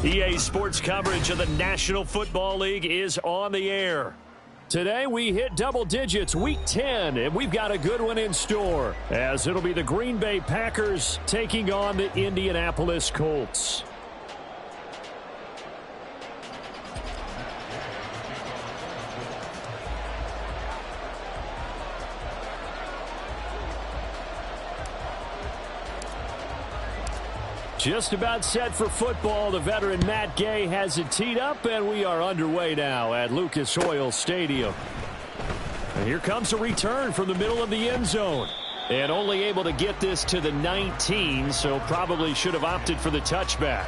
EA Sports coverage of the National Football League is on the air. Today we hit double digits, Week 10, and we've got a good one in store, as it'll be the Green Bay Packers taking on the Indianapolis Colts. Just about set for football. The veteran Matt Gay has it teed up, and we are underway now at Lucas Oil Stadium. And here comes a return from the middle of the end zone. And only able to get this to the 19, so probably should have opted for the touchback.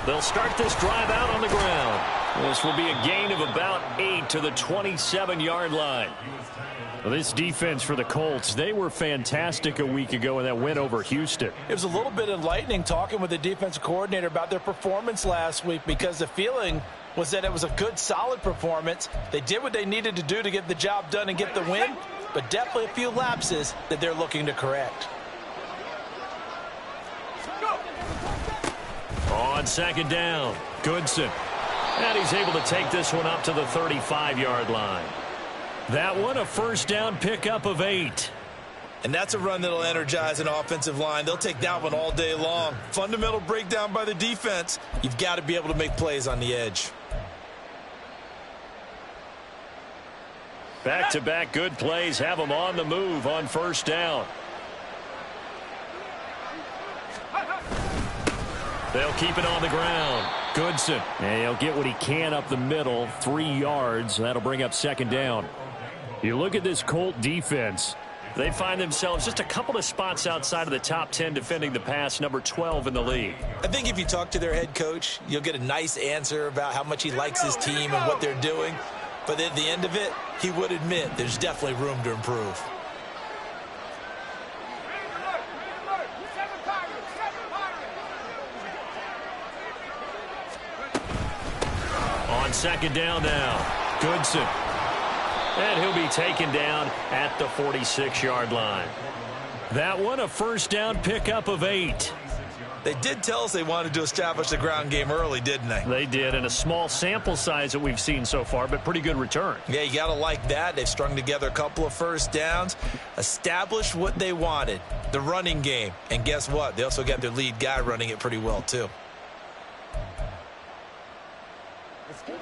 They'll start this drive out on the ground. This will be a gain of about 8 to the 27-yard line. Well, this defense for the Colts, they were fantastic a week ago in that win over Houston. It was a little bit enlightening talking with the defensive coordinator about their performance last week, because the feeling was that it was a good, solid performance. They did what they needed to do to get the job done and get the win, but definitely a few lapses that they're looking to correct. On second down, Goodson. And he's able to take this one up to the 35-yard line. That one a first down pickup of 8. And that's a run that'll energize an offensive line. They'll take that one all day long. Fundamental breakdown by the defense. You've got to be able to make plays on the edge. Back-to-back good plays have them on the move on first down. They'll keep it on the ground. Goodson. And he'll get what he can up the middle. 3 yards. That'll bring up second down. You look at this Colt defense. They find themselves just a couple of spots outside of the top 10 defending the pass, number 12 in the league. I think if you talk to their head coach, you'll get a nice answer about how much he likes his team and what they're doing. But at the end of it, he would admit there's definitely room to improve. On second down now, Goodson. And he'll be taken down at the 46-yard line. That one a first down pickup of 8. They did tell us they wanted to establish the ground game early, didn't they? They did, in a small sample size that we've seen so far, but pretty good return. Yeah, you got to like that. They've strung together a couple of first downs, established what they wanted, the running game. And guess what? They also got their lead guy running it pretty well, too.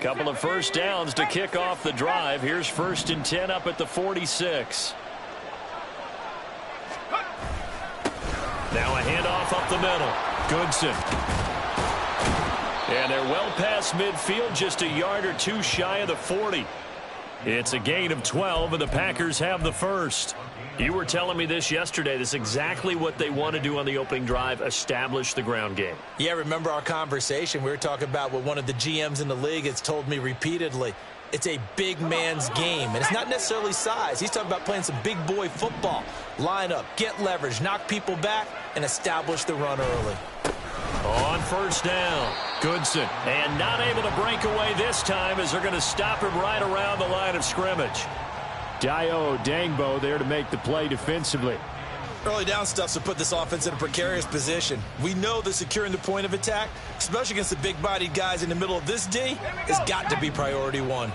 Couple of first downs to kick off the drive. Here's 1st and 10 up at the 46. Now a handoff up the middle. Goodson. And they're well past midfield, just a yard or two shy of the 40. It's a gain of 12, and the Packers have the first. You were telling me this yesterday. This is exactly what they want to do on the opening drive, establish the ground game. Yeah, remember our conversation. We were talking about what one of the GMs in the league has told me repeatedly. It's a big man's game, and it's not necessarily size. He's talking about playing some big boy football. Line up, get leverage, knock people back, and establish the run early. On first down, Goodson. And not able to break away this time, as they're going to stop him right around the line of scrimmage. Dio Dangbo there to make the play defensively. Early down stuff to put this offense in a precarious position. We know that securing the point of attack, especially against the big-bodied guys in the middle of this D, has got to be priority one.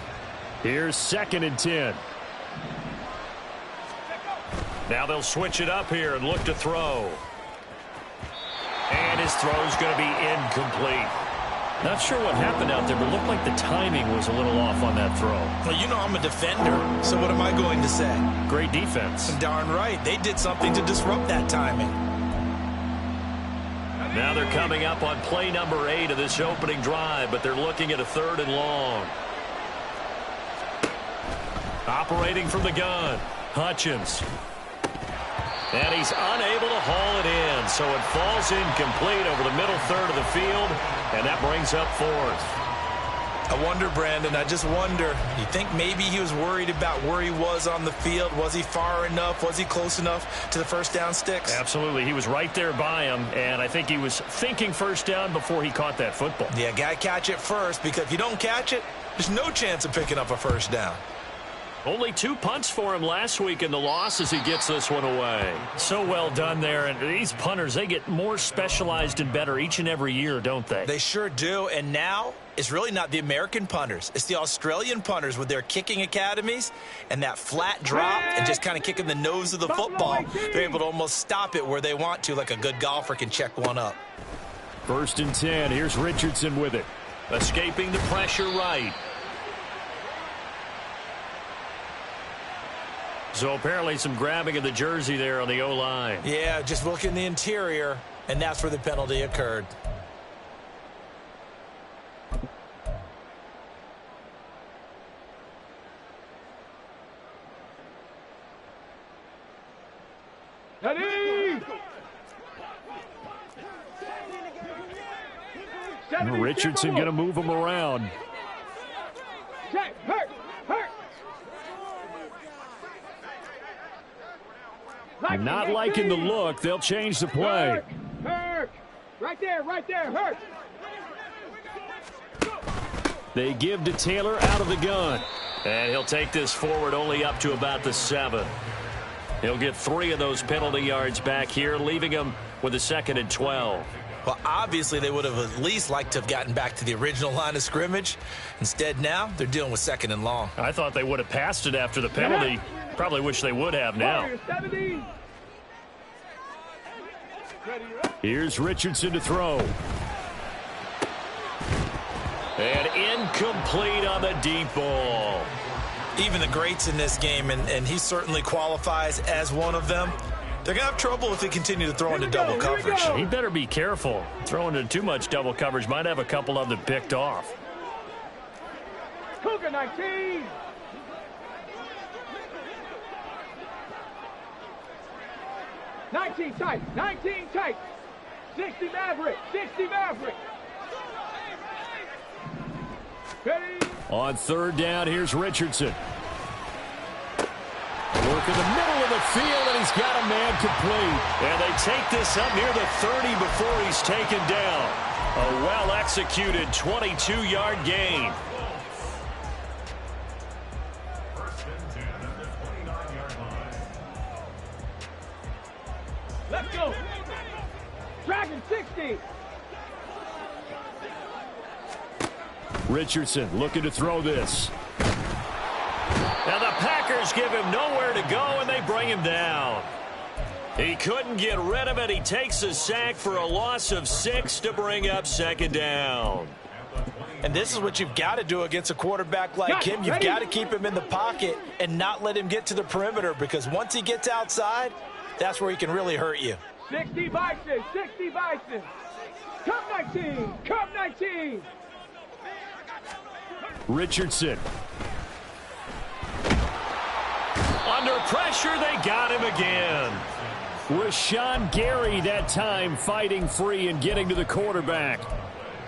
Here's 2nd and 10. Now they'll switch it up here and look to throw. And his throw's going to be incomplete. Not sure what happened out there, but it looked like the timing was a little off on that throw. Well, you know I'm a defender, so what am I going to say? Great defense. Darn right. They did something to disrupt that timing. Now they're coming up on play number 8 of this opening drive, but they're looking at a 3rd and long. Operating from the gun, Hutchins. And he's unable to haul it in, so it falls incomplete over the middle third of the field, and that brings up 4th. I wonder, Brandon, I just wonder, you think maybe he was worried about where he was on the field? Was he far enough? Was he close enough to the first down sticks? Absolutely. He was right there by him, and I think he was thinking first down before he caught that football. Yeah, got to catch it first, because if you don't catch it, there's no chance of picking up a first down. Only 2 punts for him last week in the loss as he gets this one away. So well done there. And these punters, they get more specialized and better each and every year, don't they? They sure do. And now it's really not the American punters. It's the Australian punters with their kicking academies and that flat drop and just kind of kicking the nose of the football. They're able to almost stop it where they want to, like a good golfer can check one up. 1st and 10. Here's Richardson with it. Escaping the pressure right. So apparently some grabbing of the jersey there on the O-line. Yeah, just look in the interior, and that's where the penalty occurred. Richardson going to move him around. Not liking the look. They'll change the play. Hurt. Right there, hurt. They give to Taylor out of the gun. And he'll take this forward only up to about the 7. He'll get 3 of those penalty yards back here, leaving him with a 2nd and 12. Well, obviously, they would have at least liked to have gotten back to the original line of scrimmage. Instead, now they're dealing with 2nd and long. I thought they would have passed it after the penalty. Probably wish they would have now. Here's Richardson to throw. And incomplete on the deep ball. Even the greats in this game, and he certainly qualifies as one of them, they're going to have trouble if they continue to throw into double coverage. He better be careful. Throwing into too much double coverage might have a couple of them picked off. Cougar 19. Tight, 19 tight. 60 Maverick. Ready? On 3rd down, here's Richardson. Work in the middle of the field, and he's got a man complete. And they take this up near the 30 before he's taken down. A well-executed 22-yard gain. Let's go. Dragon 60. Richardson looking to throw this. Now the Packers give him nowhere to go, and they bring him down. He couldn't get rid of it. He takes a sack for a loss of 6 to bring up 2nd down. And this is what you've got to do against a quarterback like him. You've got to keep him in the pocket and not let him get to the perimeter, because once he gets outside, that's where he can really hurt you. 60 Bison. Cup 19. Richardson. Under pressure, they got him again. Rashawn Gary that time fighting free and getting to the quarterback.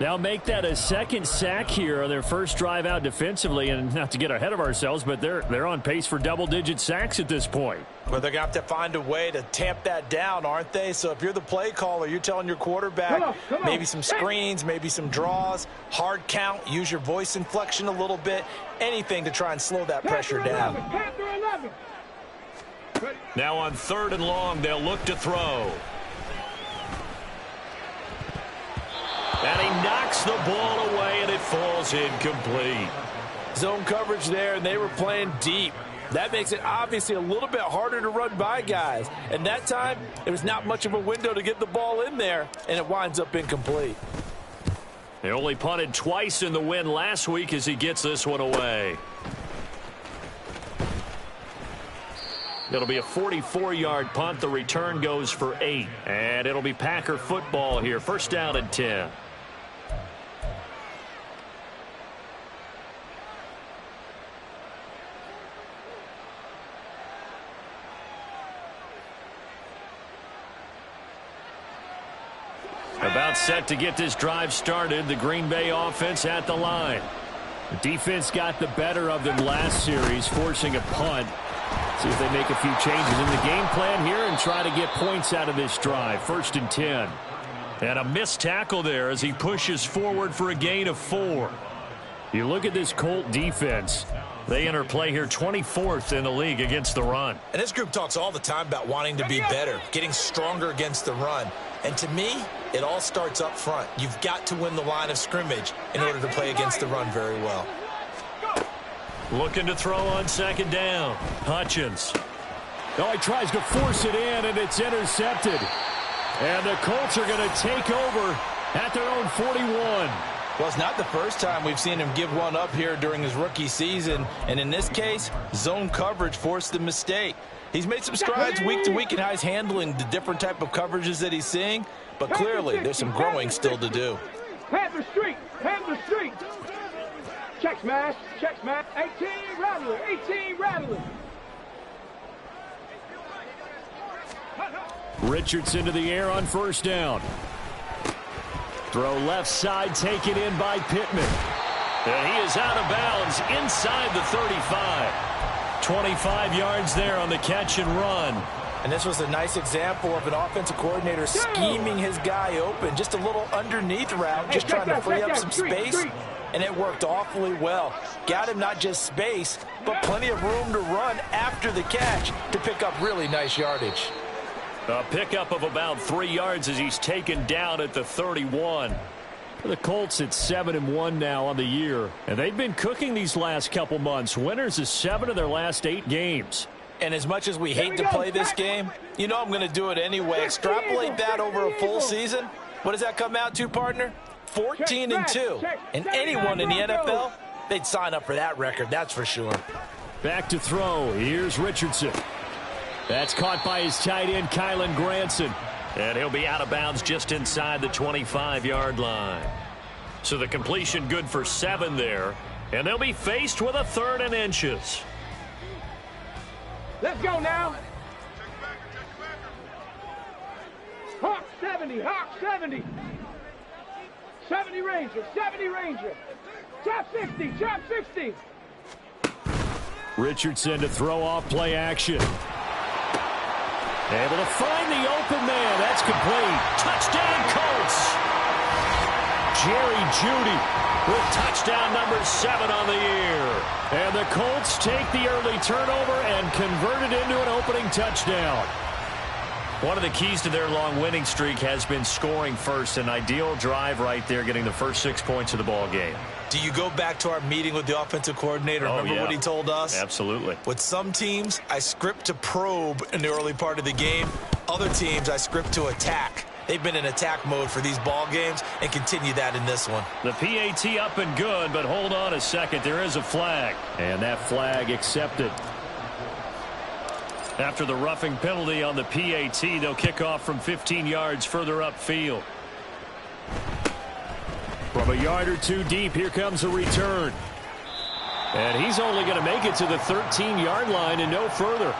They'll make that a 2nd sack here on their first drive out defensively, and not to get ahead of ourselves, but they're on pace for double-digit sacks at this point. Well, they're going to have to find a way to tamp that down, aren't they? So if you're the play caller, you're telling your quarterback come on. maybe some screens, maybe some draws, hard count, use your voice inflection a little bit, anything to try and slow that pressure down. Panther 11. Now on 3rd and long, they'll look to throw. And he knocks the ball away, and it falls incomplete. Zone coverage there, and they were playing deep. That makes it obviously a little bit harder to run by guys. And that time, it was not much of a window to get the ball in there, and it winds up incomplete. They only punted twice in the win last week as he gets this one away. It'll be a 44-yard punt. The return goes for 8. And it'll be Packer football here. 1st down and 10. About set to get this drive started. The Green Bay offense at the line. The defense got the better of them last series, forcing a punt. See if they make a few changes in the game plan here and try to get points out of this drive. 1st and 10. And a missed tackle there as he pushes forward for a gain of 4. You look at this Colt defense. They enter play here 24th in the league against the run. And this group talks all the time about wanting to be better, getting stronger against the run. And to me, it all starts up front. You've got to win the line of scrimmage in order to play against the run very well. Looking to throw on 2nd down. Hutchins. Oh, he tries to force it in, and it's intercepted. And the Colts are going to take over at their own 41. Well, it's not the first time we've seen him give one up here during his rookie season. And in this case, zone coverage forced the mistake. He's made some strides week to week in how he's handling the different type of coverages that he's seeing. But clearly, there's some growing still to do. Panther Street. Panther Street. Check smash. Check smash. 18 Rattler. 18 Rattler. Richardson to the air on 1st down. Throw left side, taken in by Pittman. And he is out of bounds inside the 35. 25 yards there on the catch and run. And this was a nice example of an offensive coordinator scheming his guy open. Just a little underneath route, just trying to free up some space. And it worked awfully well. Got him not just space, but plenty of room to run after the catch to pick up really nice yardage. A pickup of about 3 yards as he's taken down at the 31. For the Colts, it's 7-1 now on the year. And they've been cooking these last couple months. Winners of 7 of their last 8 games. And as much as we hate to play this game, you know I'm going to do it anyway. Extrapolate that over a full season. What does that come out to, partner? 14-2. And anyone in the NFL, they'd sign up for that record, that's for sure. Back to throw. Here's Richardson. That's caught by his tight end, Kylen Granson. And he'll be out of bounds just inside the 25-yard line. So the completion good for 7 there. And they'll be faced with a 3rd and inches. Let's go now. Hawk 70. Hawk 70. 70 Ranger. 70 Ranger. Chop 60. Chop 60. Richardson to throw off play action. Able to find the open man. That's complete. Touchdown, Colts. Jerry Jeudy with touchdown number 7 on the year. And the Colts take the early turnover and convert it into an opening touchdown. One of the keys to their long winning streak has been scoring first. An ideal drive right there, getting the first 6 points of the ball game. Do you go back to our meeting with the offensive coordinator? Remember what he told us? Absolutely. With some teams, I script to probe in the early part of the game. Other teams, I script to attack. They've been in attack mode for these ball games and continue that in this one. The PAT up and good, but hold on a second. There is a flag. And that flag accepted. After the roughing penalty on the PAT, they'll kick off from 15 yards further upfield. From a yard or 2 deep, here comes a return. And he's only going to make it to the 13-yard line and no further.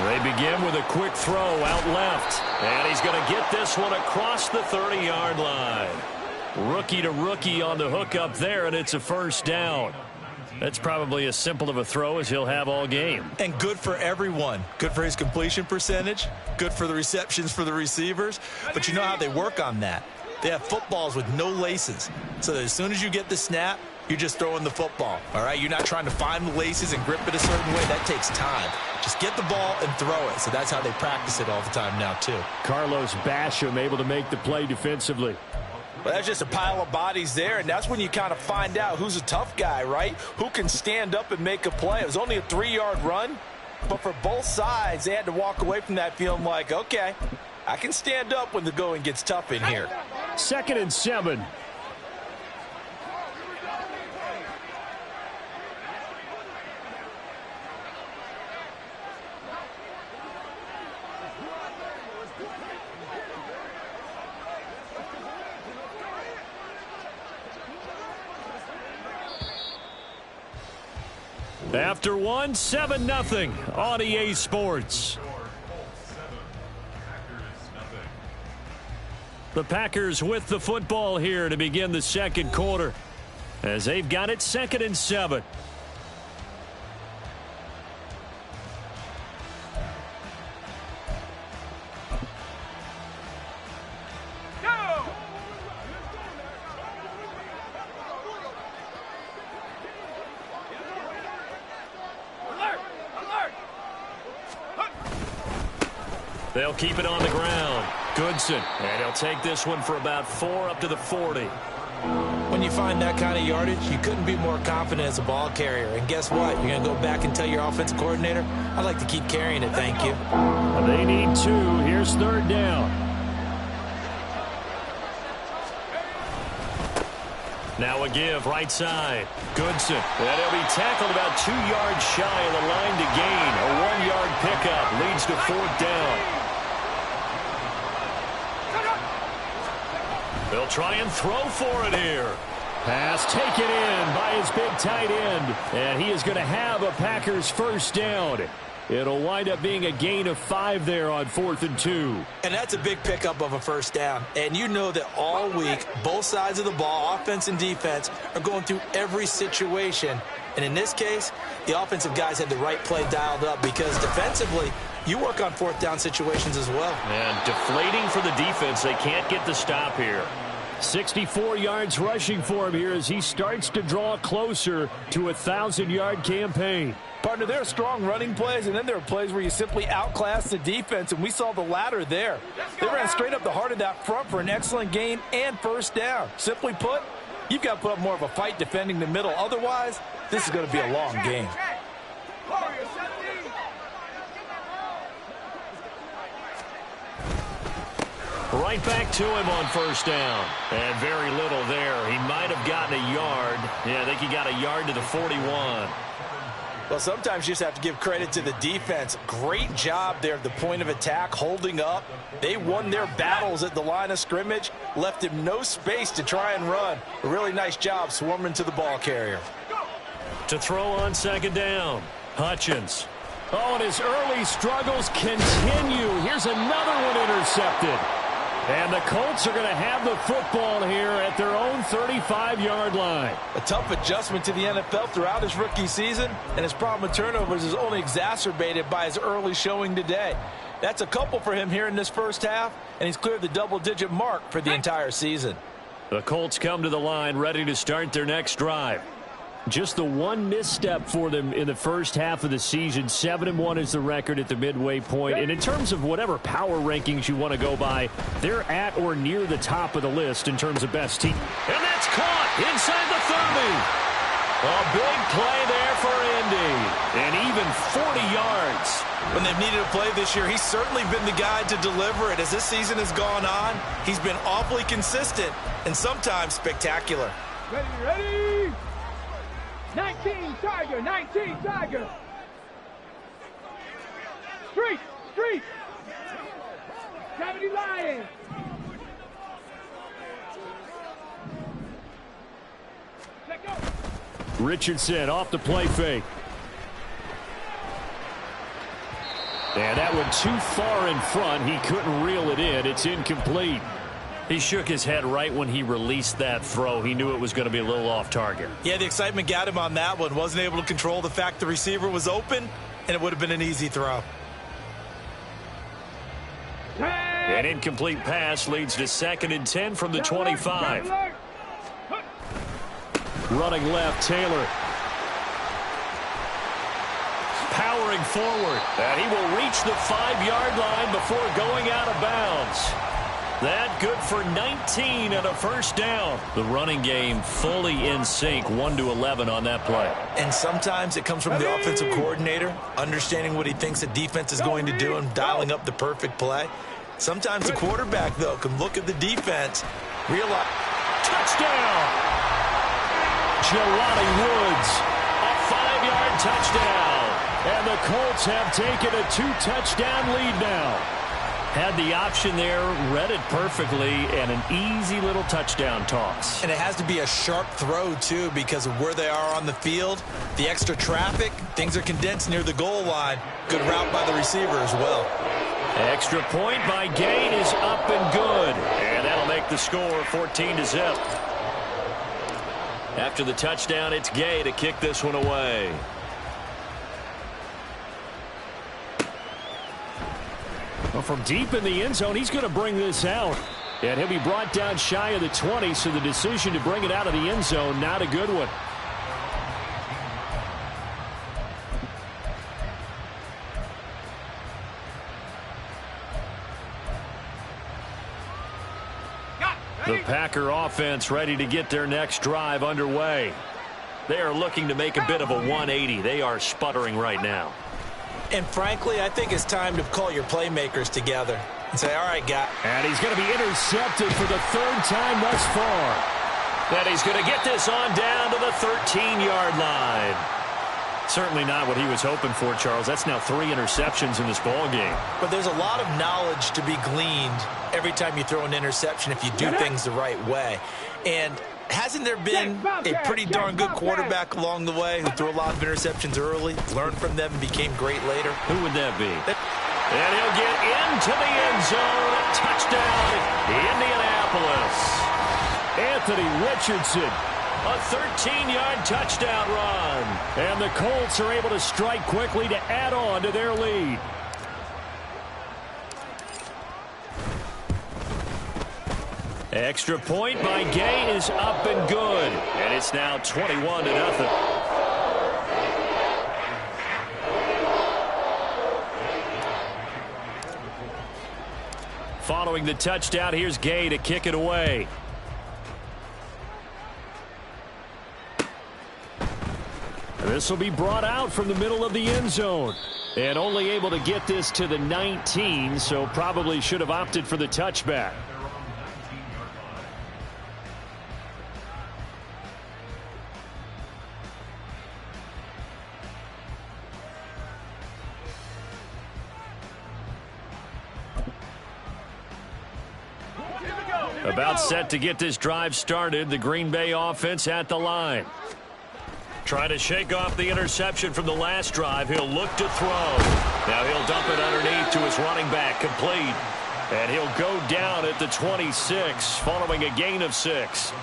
They begin with a quick throw out left. And he's going to get this one across the 30-yard line. Rookie to rookie on the hook up there, and it's a 1st down. That's probably as simple of a throw as he'll have all game. And good for everyone. Good for his completion percentage. Good for the receptions for the receivers. But you know how they work on that. They have footballs with no laces. So that as soon as you get the snap, you're just throwing the football. All right? You're not trying to find the laces and grip it a certain way. That takes time. Just get the ball and throw it. So that's how they practice it all the time now, too. Carlos Basham able to make the play defensively. Well, that's just a pile of bodies there, and that's when you kind of find out who's a tough guy, right? Who can stand up and make a play. It was only a 3-yard run, but for both sides, they had to walk away from that feeling like, okay, I can stand up when the going gets tough in here. 2nd and 7. After one, 7-0 on EA Sports. The Packers with the football here to begin the second quarter, as they've got it 2nd and 7. They'll keep it on the ground. Goodson, and he'll take this one for about 4 up to the 40. When you find that kind of yardage, you couldn't be more confident as a ball carrier. And guess what? You're going to go back and tell your offensive coordinator, I'd like to keep carrying it, thank you. They need 2. Here's 3rd down. Now a give, right side. Goodson. And he'll be tackled about 2 yards shy of the line to gain. A 1-yard pickup leads to 4th down. They'll try and throw for it here. Pass taken in by his big tight end. And he is going to have a Packers first down. It'll wind up being a gain of 5 there on 4th and 2. And that's a big pickup of a first down. And you know that all week, both sides of the ball, offense and defense, are going through every situation. And in this case, the offensive guys had the right play dialed up because defensively, you work on 4th down situations as well. And deflating for the defense. They can't get the stop here. 64 yards rushing for him here as he starts to draw closer to a 1,000-yard campaign. Partner, there are strong running plays, and then there are plays where you simply outclass the defense, and we saw the latter there. They ran straight up the heart of that front for an excellent gain and first down. Simply put, you've got to put up more of a fight defending the middle. Otherwise, this is going to be a long game. Right back to him on first down. And very little there. He might have gotten a yard. Yeah, I think he got a yard to the 41. Well, sometimes you just have to give credit to the defense. Great job there at the point of attack, holding up. They won their battles at the line of scrimmage, left him no space to try and run. A really nice job swarming to the ball carrier. To throw on 2nd down, Hutchins. Oh, and his early struggles continue. Here's another one intercepted. And the Colts are going to have the football here at their own 35-yard line. A tough adjustment to the NFL throughout his rookie season, and his problem with turnovers is only exacerbated by his early showing today. That's a couple for him here in this first half, and he's cleared the double-digit mark for the entire season. The Colts come to the line ready to start their next drive. Just the one misstep for them in the first half of the season. 7-1 is the record at the midway point. And in terms of whatever power rankings you want to go by, they're at or near the top of the list in terms of best team. And that's caught inside the 30. A big play there for Indy. And even 40 yards. When they've needed a play this year, he's certainly been the guy to deliver it. As this season has gone on, he's been awfully consistent and sometimes spectacular. Ready? 19 Tiger, 19 Tiger. Street. 70 Lions. Let go. Richardson off the play fake. And that one too far in front. He couldn't reel it in. It's incomplete. He shook his head right when he released that throw. He knew it was going to be a little off target. Yeah, the excitement got him on that one. Wasn't able to control the fact the receiver was open, and it would have been an easy throw. An incomplete pass leads to 2nd and 10 from the 25. Running left, Taylor. Powering forward. And he will reach the 5-yard line before going out of bounds. That good for 19 and a first down. The running game fully in sync, 1-11 on that play. And sometimes it comes from the offensive coordinator, understanding what he thinks the defense is going to do and dialing up the perfect play. Sometimes the quarterback, though, can look at the defense, realize... Touchdown! Jelani Woods, a 5-yard touchdown. And the Colts have taken a 2-touchdown lead now. Had the option there, read it perfectly, and an easy little touchdown toss. And it has to be a sharp throw, too, because of where they are on the field, the extra traffic, things are condensed near the goal line. Good route by the receiver as well. Extra point by Gain is up and good. And that'll make the score 14-0. After the touchdown, it's Gay to kick this one away. Well, from deep in the end zone, he's going to bring this out. And he'll be brought down shy of the 20, so the decision to bring it out of the end zone, not a good one. The Packer offense ready to get their next drive underway. They are looking to make a bit of a 180. They are sputtering right now. And frankly, I think it's time to call your playmakers together and say, all right, guy. And he's going to be intercepted for the third time thus far. And he's going to get this on down to the 13-yard line. Certainly not what he was hoping for, Charles. That's now 3 interceptions in this ball game. But there's a lot of knowledge to be gleaned every time you throw an interception if you do things the right way. And hasn't there been a pretty darn good quarterback along the way who threw a lot of interceptions early, learned from them, and became great later? Who would that be? And he'll get into the end zone. Touchdown, Indianapolis. Anthony Richardson, a 13-yard touchdown run. And the Colts are able to strike quickly to add on to their lead. Extra point by Gay is up and good. And it's now 21-0. Following the touchdown, here's Gay to kick it away. This will be brought out from the middle of the end zone. And only able to get this to the 19, so probably should have opted for the touchback. About set to get this drive started. The Green Bay offense at the line. Trying to shake off the interception from the last drive. He'll look to throw. Now he'll dump it underneath to his running back. Complete. And he'll go down at the 26 following a gain of 6.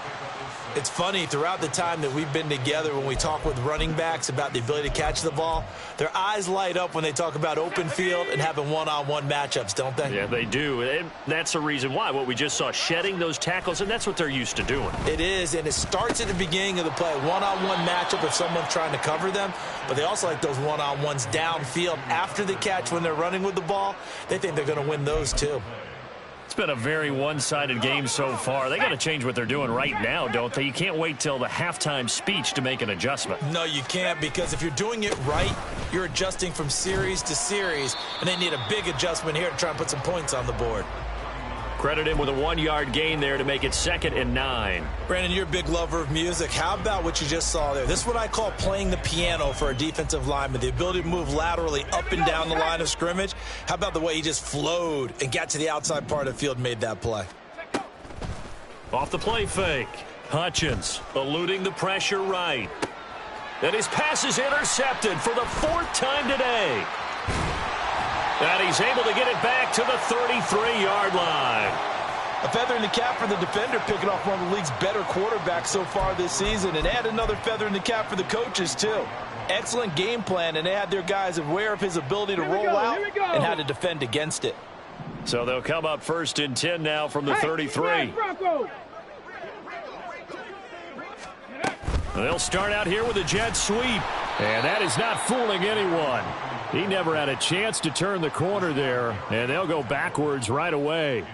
It's funny, throughout the time that we've been together, when we talk with running backs about the ability to catch the ball, their eyes light up when they talk about open field and having one-on-one matchups, don't they? Yeah, they do. And that's the reason why. What we just saw, shedding those tackles, and that's what they're used to doing. It is, and it starts at the beginning of the play. One-on-one matchup if someone's trying to cover them, but they also like those one-on-ones downfield after the catch when they're running with the ball. They think they're going to win those too. It's been a very one-sided game so far. They got to change what they're doing right now, don't they? You can't wait till the halftime speech to make an adjustment. No, you can't, because if you're doing it right, you're adjusting from series to series, and they need a big adjustment here to try and put some points on the board. Credit him with a 1-yard gain there to make it 2nd and 9. Brandon, you're a big lover of music. How about what you just saw there? This is what I call playing the piano for a defensive lineman, the ability to move laterally up and down the line of scrimmage. How about the way he just flowed and got to the outside part of the field and made that play? Off the play fake. Hutchins eluding the pressure right. And his pass is intercepted for the 4th time today. And he's able to get it back to the 33-yard line. A feather in the cap for the defender, picking off one of the league's better quarterbacks so far this season. And add another feather in the cap for the coaches, too. Excellent game plan, and they had their guys aware of his ability to roll out and how to defend against it. So they'll come up 1st and 10 now from the 33. They'll start out here with a jet sweep. And that is not fooling anyone. He never had a chance to turn the corner there, and they'll go backwards right away.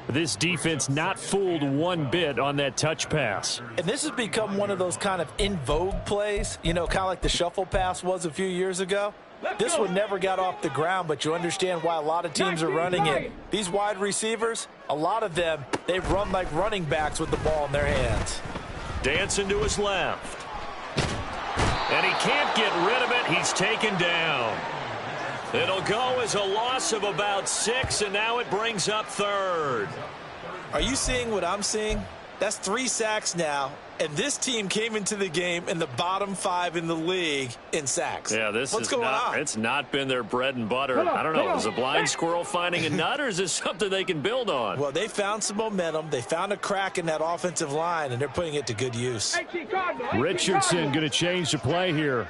This defense not fooled one bit on that touch pass. And this has become one of those kind of in vogue plays, you know, kind of like the shuffle pass was a few years ago. This one never got off the ground, but you understand why a lot of teams are running it. These wide receivers, a lot of them, they run like running backs with the ball in their hands. Dancing to his left. And he can't get rid of it. He's taken down. It'll go as a loss of about 6, and now it brings up third. Are you seeing what I'm seeing? That's 3 sacks now, and this team came into the game in the bottom 5 in the league in sacks. Yeah, What's going on? It's not been their bread and butter. I don't know. Is a blind squirrel finding a nut, or is this something they can build on? Well, they found some momentum. They found a crack in that offensive line, and they're putting it to good use. Richardson going to change the play here.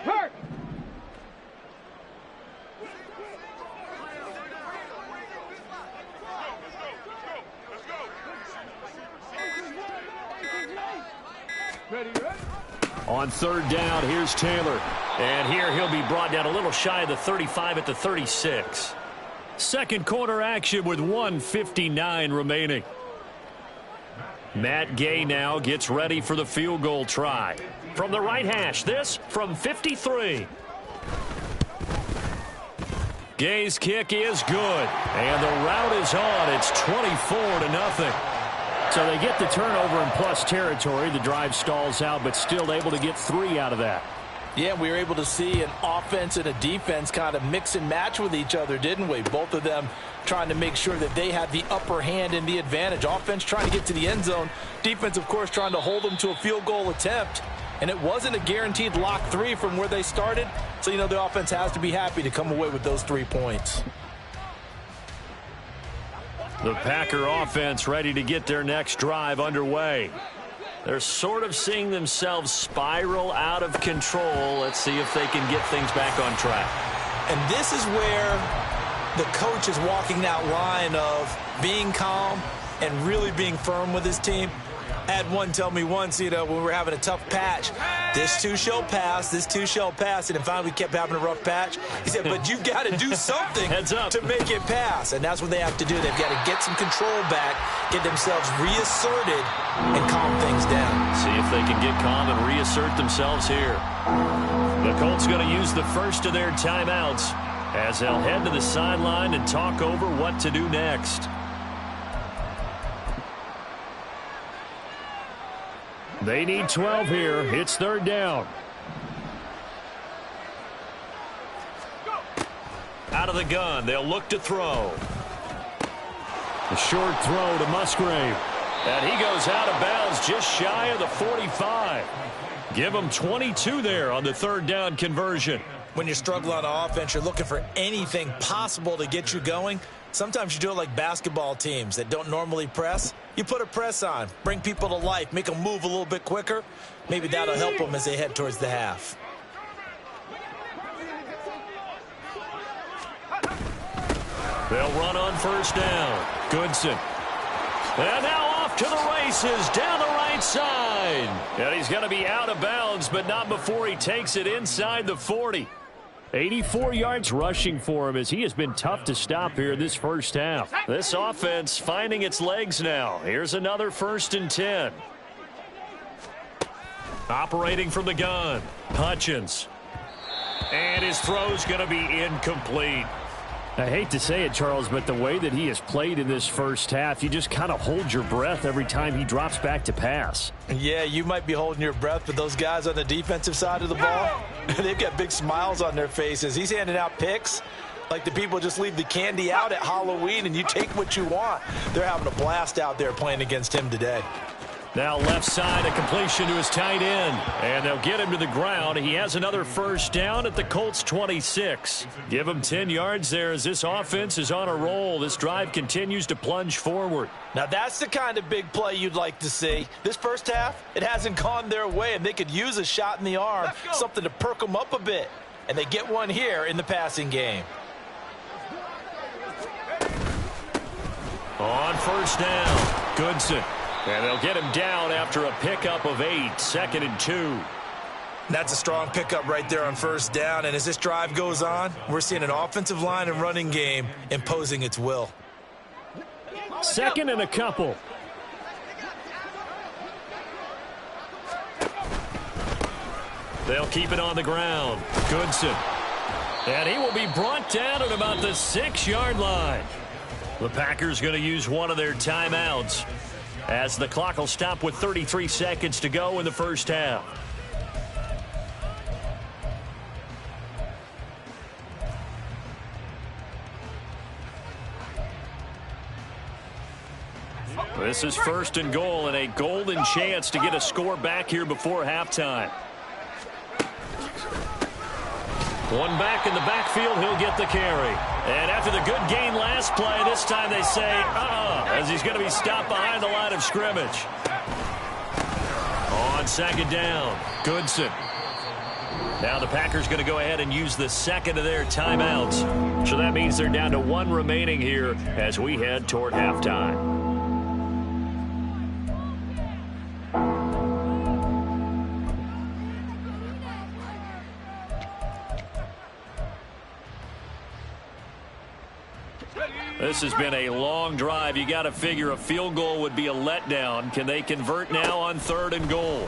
Hurt. Ready. On third down, here's Taylor. And here he'll be brought down a little shy of the 35 at the 36. Second quarter action with 1:59 remaining. Matt Gay now gets ready for the field goal try. From the right hash, this from 53. Gay's kick is good. And the route is on. It's 24-0. So they get the turnover in plus territory. The drive stalls out, but still able to get 3 out of that. Yeah, we were able to see an offense and a defense kind of mix and match with each other, didn't we? Both of them trying to make sure that they had the upper hand and the advantage. Offense trying to get to the end zone. Defense, of course, trying to hold them to a field goal attempt. And it wasn't a guaranteed lock 3 from where they started. So, the offense has to be happy to come away with those 3 points. The Packer offense ready to get their next drive underway. They're sort of seeing themselves spiral out of control. Let's see if they can get things back on track. And this is where the coach is walking that line of being calm and really being firm with his team. I had one tell me once, when we were having a tough patch, this too shall pass, this too shall pass. And then finally we kept having a rough patch. He said, but you've got to do something to make it pass. And that's what they have to do. They've got to get some control back, get themselves reasserted, and calm things down. See if they can get calm and reassert themselves here. The Colts going to use the first of their timeouts as they'll head to the sideline and talk over what to do next. They need 12 here. It's third down. Out of the gun. They'll look to throw. A short throw to Musgrave. And he goes out of bounds just shy of the 45. Give him 22 there on the third down conversion. When you're struggling on offense, you're looking for anything possible to get you going. Sometimes you do it like basketball teams that don't normally press. You put a press on, bring people to life, make them move a little bit quicker. Maybe that'll help them as they head towards the half. They'll run on first down. Goodson. And now off to the races down the right side. And he's going to be out of bounds, but not before he takes it inside the 40. 84 yards rushing for him as he has been tough to stop here in this first half. This offense finding its legs now. Here's another 1st and 10. Operating from the gun. Hutchins. And his throw's going to be incomplete. I hate to say it, Charles, but the way that he has played in this first half, you just kind of hold your breath every time he drops back to pass. Yeah, you might be holding your breath, but those guys on the defensive side of the ball, they've got big smiles on their faces. He's handing out picks like the people just leave the candy out at Halloween and you take what you want. They're having a blast out there playing against him today. Now left side, a completion to his tight end. And they'll get him to the ground. He has another first down at the Colts 26. Give him 10 yards there as this offense is on a roll. This drive continues to plunge forward. Now that's the kind of big play you'd like to see. This first half, it hasn't gone their way, and they could use a shot in the arm, something to perk them up a bit. And they get one here in the passing game. On first down, Goodson. And they'll get him down after a pickup of 8, 2nd and 2. That's a strong pickup right there on first down. And as this drive goes on, we're seeing an offensive line and running game imposing its will. 2nd and a couple. They'll keep it on the ground. Goodson. And he will be brought down at about the 6-yard line. The Packers going to use one of their timeouts, as the clock will stop with 33 seconds to go in the first half. This is 1st and goal and a golden chance to get a score back here before halftime. One back in the backfield, he'll get the carry. And after the good gain last play, this time they say, as he's going to be stopped behind the line of scrimmage. On 2nd down, Goodson. Now the Packers going to go ahead and use the second of their timeouts. So that means they're down to 1 remaining here as we head toward halftime. This has been a long drive. You got to figure a field goal would be a letdown. Can they convert now on 3rd and goal?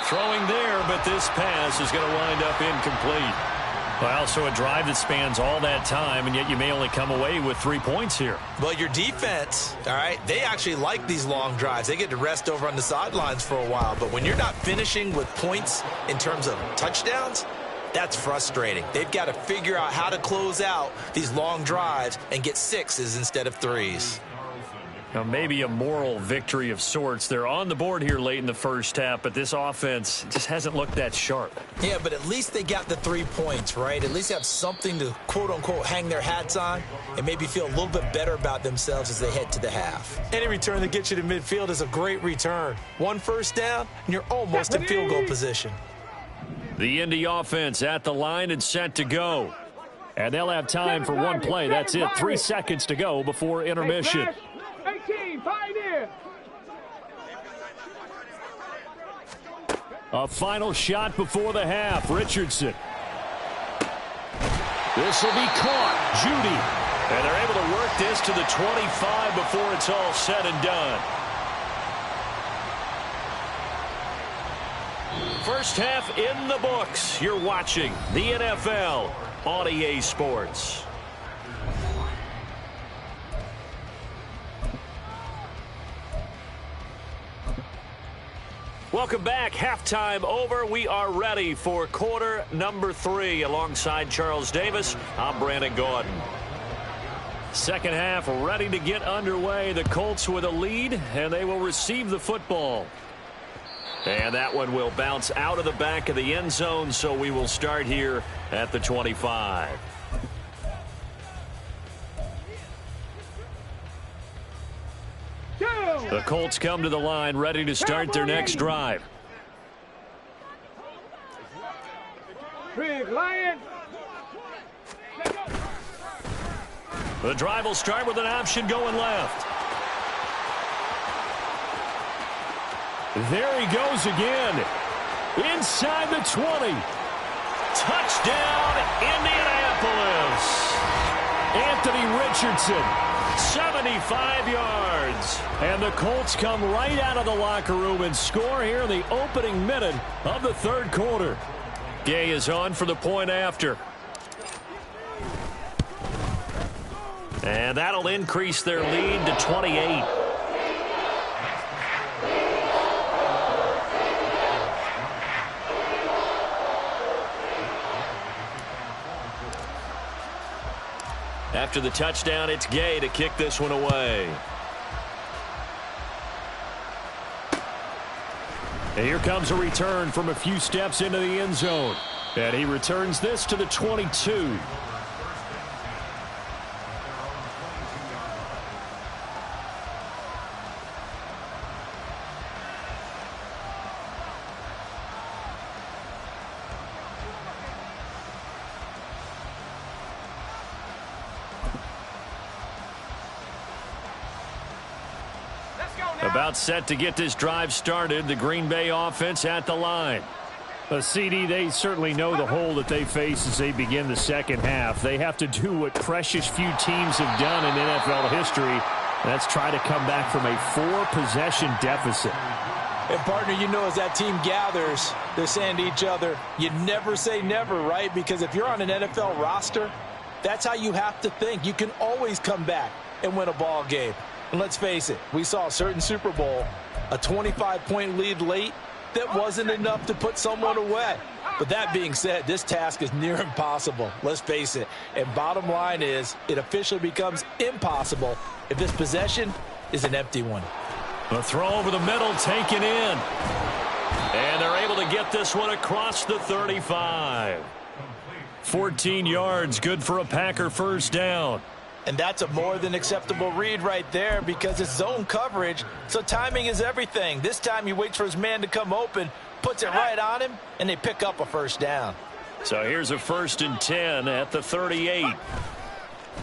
Throwing there, but this pass is going to wind up incomplete. Well, so a drive that spans all that time, and yet you may only come away with 3 points here. Well, your defense, all right, they actually like these long drives. They get to rest over on the sidelines for a while. But when you're not finishing with points in terms of touchdowns, that's frustrating. They've got to figure out how to close out these long drives and get 6s instead of 3s. Now, maybe a moral victory of sorts. They're on the board here late in the first half, but this offense just hasn't looked that sharp. Yeah, but at least they got the 3 points, right? At least have something to, quote-unquote, hang their hats on and maybe feel a little bit better about themselves as they head to the half. Any return that gets you to midfield is a great return. 1 first down, and you're almost in field goal position. The Indy offense at the line and set to go. And they'll have time for 1 play. That's it. 3 seconds to go before intermission. 18, Pioneer. A final shot before the half. Richardson. This will be caught. Judy. And they're able to work this to the 25 before it's all said and done. First half in the books. You're watching the NFL on EA Sports. Welcome back. Halftime over. We are ready for quarter number 3. Alongside Charles Davis, I'm Brandon Gordon. Second half ready to get underway. The Colts with a lead, and they will receive the football. And that one will bounce out of the back of the end zone, so we will start here at the 25. The Colts come to the line ready to start their next drive. Big Lion. The drive will start with an option going left. There he goes again. Inside the 20. Touchdown, Indianapolis. Anthony Richardson, 75 yards. And the Colts come right out of the locker room and score here in the opening minute of the 3rd quarter. Gay is on for the point after. And that'll increase their lead to 28. After the touchdown, it's Gay to kick this one away. And here comes a return from a few steps into the end zone. And he returns this to the 22. About set to get this drive started. The Green Bay offense at the line. CD, they certainly know the hole that they face as they begin the second half. They have to do what precious few teams have done in NFL history. That's try to come back from a 4-possession deficit. And, partner, you know, as that team gathers, they're saying to each other, you never say never, right? Because if you're on an NFL roster, that's how you have to think. You can always come back and win a ball game. And let's face it, we saw a certain Super Bowl, a 25-point lead late that wasn't enough to put someone away. But that being said, this task is near impossible. Let's face it. And bottom line is, it officially becomes impossible if this possession is an empty one. A throw over the middle taken in. And they're able to get this one across the 35. 14 yards, good for a Packer first down. And that's a more than acceptable read right there because it's zone coverage, so timing is everything. This time he waits for his man to come open, puts it right on him, and they pick up a first down. So here's a 1st and 10 at the 38.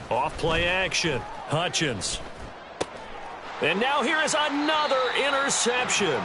Off play action. Hutchins. And now here is another interception.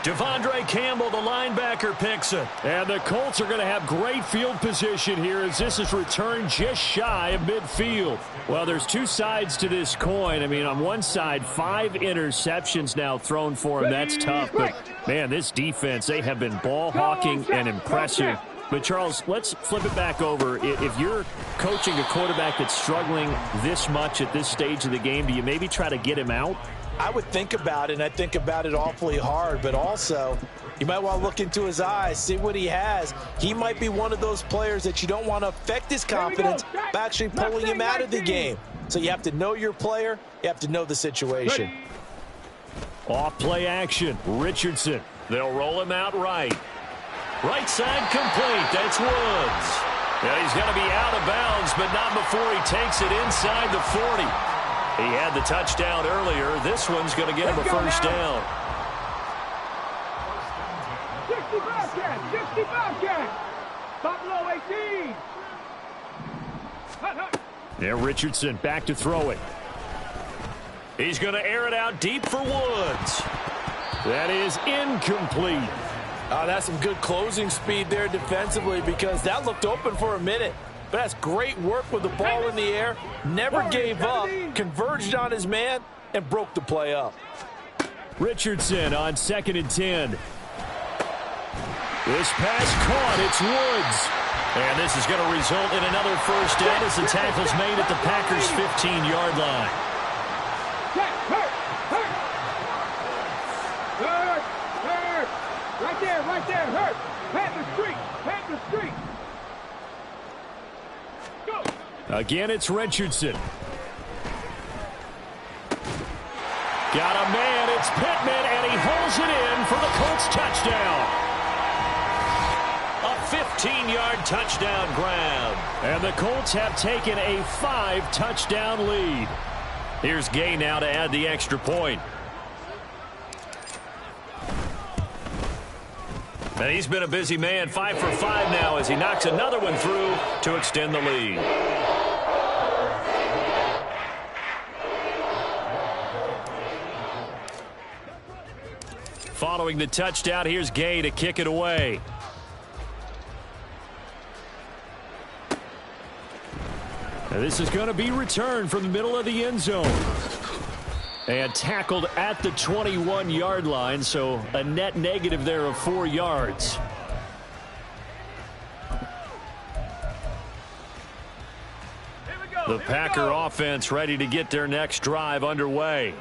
Devondre Campbell, the linebacker, picks it. And the Colts are going to have great field position here as this is returned just shy of midfield. Well, there's two sides to this coin. I mean, on one side, 5 interceptions now thrown for him. That's tough. But, man, this defense, they have been ball hawking and impressive. But, Charles, let's flip it back over. If you're coaching a quarterback that's struggling this much at this stage of the game, do you maybe try to get him out? I would think about it, and I think about it awfully hard, but also you might want to look into his eyes, see what he has. He might be one of those players that you don't want to affect his confidence by actually pulling him out of the game. So you have to know your player. You have to know the situation. Off play action. Richardson. They'll roll him out right. Right side complete. That's Woods. Now he's going to be out of bounds, but not before he takes it inside the 40. He had the touchdown earlier. This one's going to get him a first down. 65 catch. Top low 18. Yeah, Richardson back to throw it. He's going to air it out deep for Woods. That is incomplete. Oh, that's some good closing speed there defensively because that looked open for a minute. But that's great work with the ball in the air. Never gave up, converged on his man, and broke the play up. Richardson on 2nd and 10. This pass caught. It's Woods. And this is going to result in another first down as the tackle's made at the Packers' 15-yard line. Hurt. Right there. Hurt. Panther street. Again, it's Richardson. Got a man. It's Pittman, and he holds it in for the Colts touchdown. A 15-yard touchdown grab. And the Colts have taken a 5-touchdown lead. Here's Gay now to add the extra point. And he's been a busy man, 5 for 5 now as he knocks another one through to extend the lead. Following the touchdown, here's Gay to kick it away. Now this is going to be returned from the middle of the end zone. And tackled at the 21-yard line, so a net negative there of 4 yards. The Packer offense ready to get their next drive underway.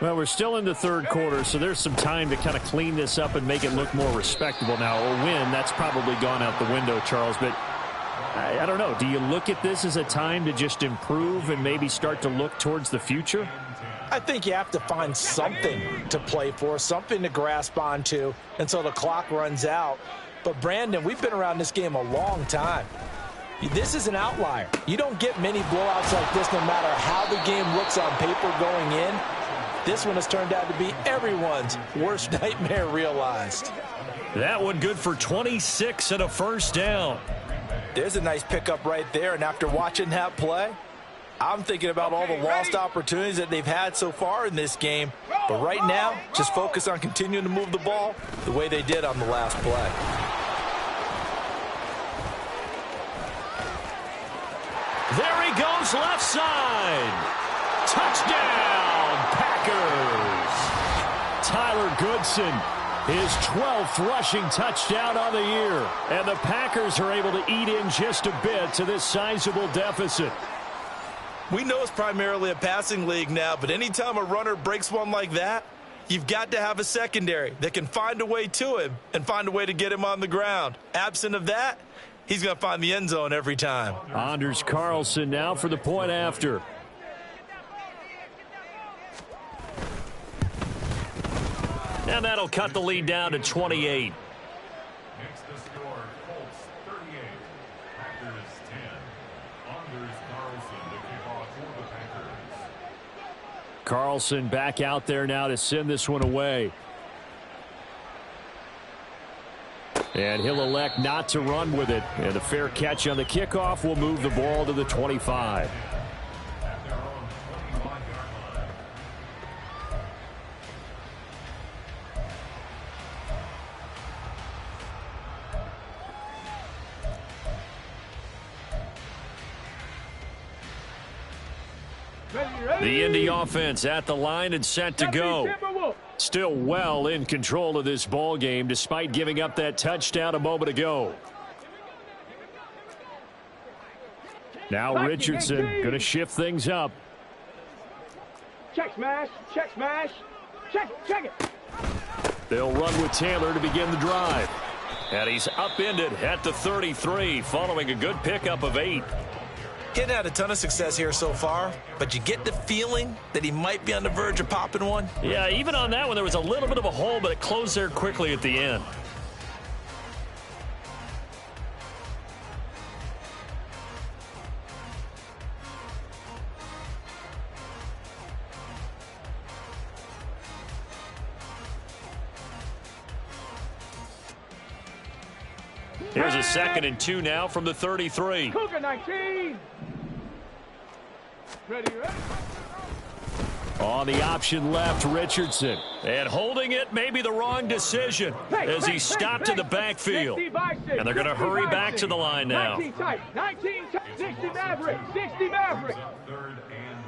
Well, we're still in the third quarter, so there's some time to kind of clean this up and make it look more respectable. Now, a win, that's probably gone out the window, Charles, but I don't know. Do you look at this as a time to just improve and maybe start to look towards the future? I think you have to find something to play for, something to grasp onto until the clock runs out. But, Brandon, we've been around this game a long time. This is an outlier. You don't get many blowouts like this no matter how the game looks on paper going in. This one has turned out to be everyone's worst nightmare realized. That one good for 26 and a first down. There's a nice pickup right there, and after watching that play, I'm thinking about all the lost opportunities that they've had so far in this game. But right now, just focus on continuing to move the ball the way they did on the last play. There he goes, left side. Touchdown, Packers. Tyler Goodson, his 12th rushing touchdown on the year. And the Packers are able to eat in just a bit to this sizable deficit. We know it's primarily a passing league now, but anytime a runner breaks one like that, You've got to have a secondary that can find a way to him and find a way to get him on the ground. Absent of that, he's going to find the end zone every time. Anders Carlson now for the point after. And that'll cut the lead down to 28. Next to score, Colts 38, Packers 10. Anders Carlson to kick off for the Packers. Carlson back out there now to send this one away. And he'll elect not to run with it. And a fair catch on the kickoff will move the ball to the 25. At their own 25-yard line. The Indy offense at the line and set to go. Still well in control of this ball game despite giving up that touchdown a moment ago. Now Richardson going to shift things up. Check smash, check smash, check it. They'll run with Taylor to begin the drive. And he's upended at the 33 following a good pickup of 8. He hadn't had a ton of success here so far, but you get the feeling that he might be on the verge of popping one. Yeah, even on that one, there was a little bit of a hole, but it closed there quickly at the end. Here's a 2nd and 2 now from the 33. Cougar 19. Ready. On the option left, Richardson. And holding it may be the wrong decision as he's stopped in the backfield. And they're going to hurry back to the line now. 19 tight, 60 Maverick, 60 Maverick.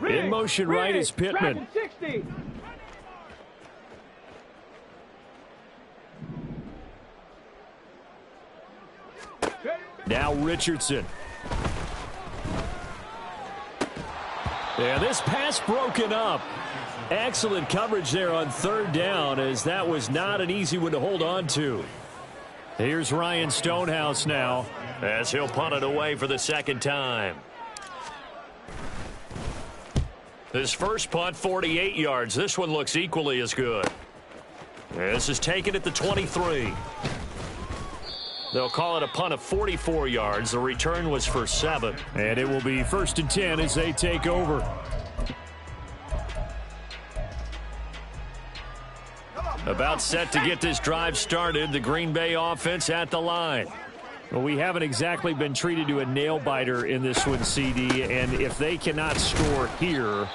In motion right is Pittman. 60. Now Richardson. And this pass broken up. Excellent coverage there on 3rd down, as that was not an easy one to hold on to. Here's Ryan Stonehouse now as he'll punt it away for the 2nd time. His first punt, 48 yards. This one looks equally as good. This is taken at the 23. They'll call it a punt of 44 yards. The return was for 7. And it will be 1st and 10 as they take over. About set to get this drive started. The Green Bay offense at the line. Well, we haven't exactly been treated to a nail-biter in this one, CD. And if they cannot score here,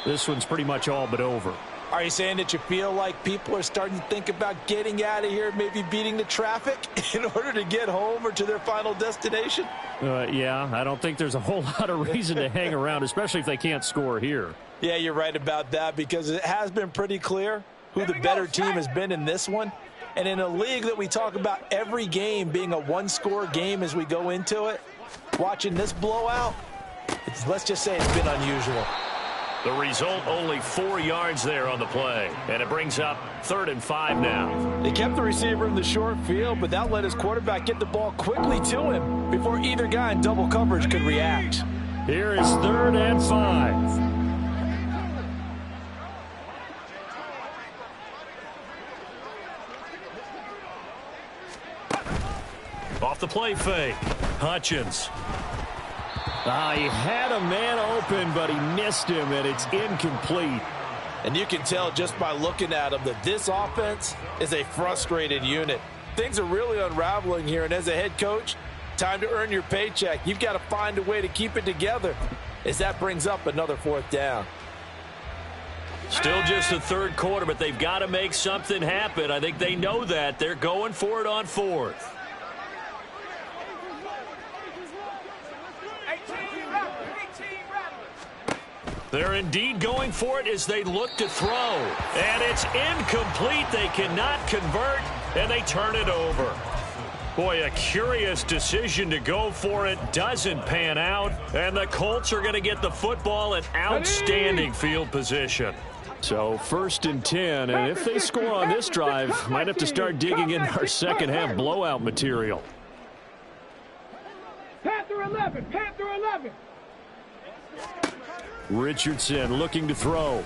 this one's pretty much all but over. Are you saying that you feel like people are starting to think about getting out of here, maybe beating the traffic in order to get home or to their final destination? Yeah, I don't think there's a whole lot of reason to hang around, especially if they can't score here. Yeah, you're right about that, because it has been pretty clear who the better team has been in this one. And in a league that we talk about every game being a one-score game as we go into it, watching this blowout, let's just say it's been unusual. The result, only 4 yards there on the play. And it brings up 3rd and 5 now. They kept the receiver in the short field, but that let his quarterback get the ball quickly to him before either guy in double coverage could react. Here is 3rd and 5. Off the play fake. Hutchins. He had a man open, but he missed him, and it's incomplete. And you can tell just by looking at him that this offense is a frustrated unit. Things are really unraveling here, and as a head coach, time to earn your paycheck. You've got to find a way to keep it together as that brings up another 4th down. Still just the 3rd quarter, but they've got to make something happen. I think they know that. They're going for it on 4th. They're indeed going for it as they look to throw. And it's incomplete. They cannot convert, and they turn it over. Boy, a curious decision to go for it. Doesn't pan out. And the Colts are going to get the football in outstanding field position. So 1st and 10, and if they score on this drive, might have to start digging in our second half blowout material. Panther 11, Panther 11. Richardson looking to throw.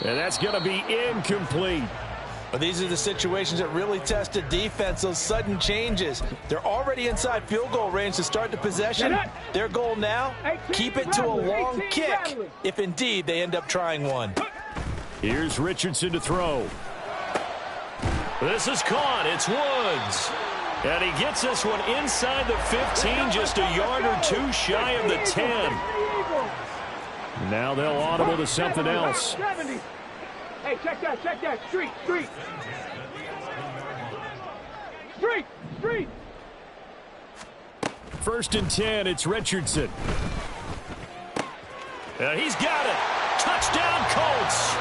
And that's going to be incomplete. But these are the situations that really test a defense, those sudden changes. They're already inside field goal range to start the possession. Their goal now, keep it to a long kick, if indeed they end up trying one. Here's Richardson to throw. This is caught. It's Woods. And he gets this one inside the 15, just a yard or two shy of the 10. Now they'll audible to something else. Hey, check that. Street. Street. 1st and 10, it's Richardson. And he's got it. Touchdown, Colts.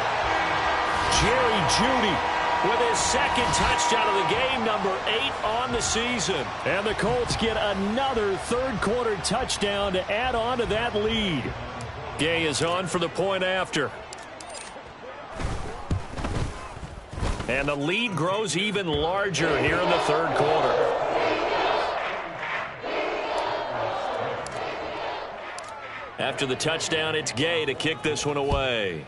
Jerry Jeudy with his second touchdown of the game, number 8 on the season. And the Colts get another third-quarter touchdown to add on to that lead. Gay is on for the point after. And the lead grows even larger here in the third quarter. After the touchdown, it's Gay to kick this one away.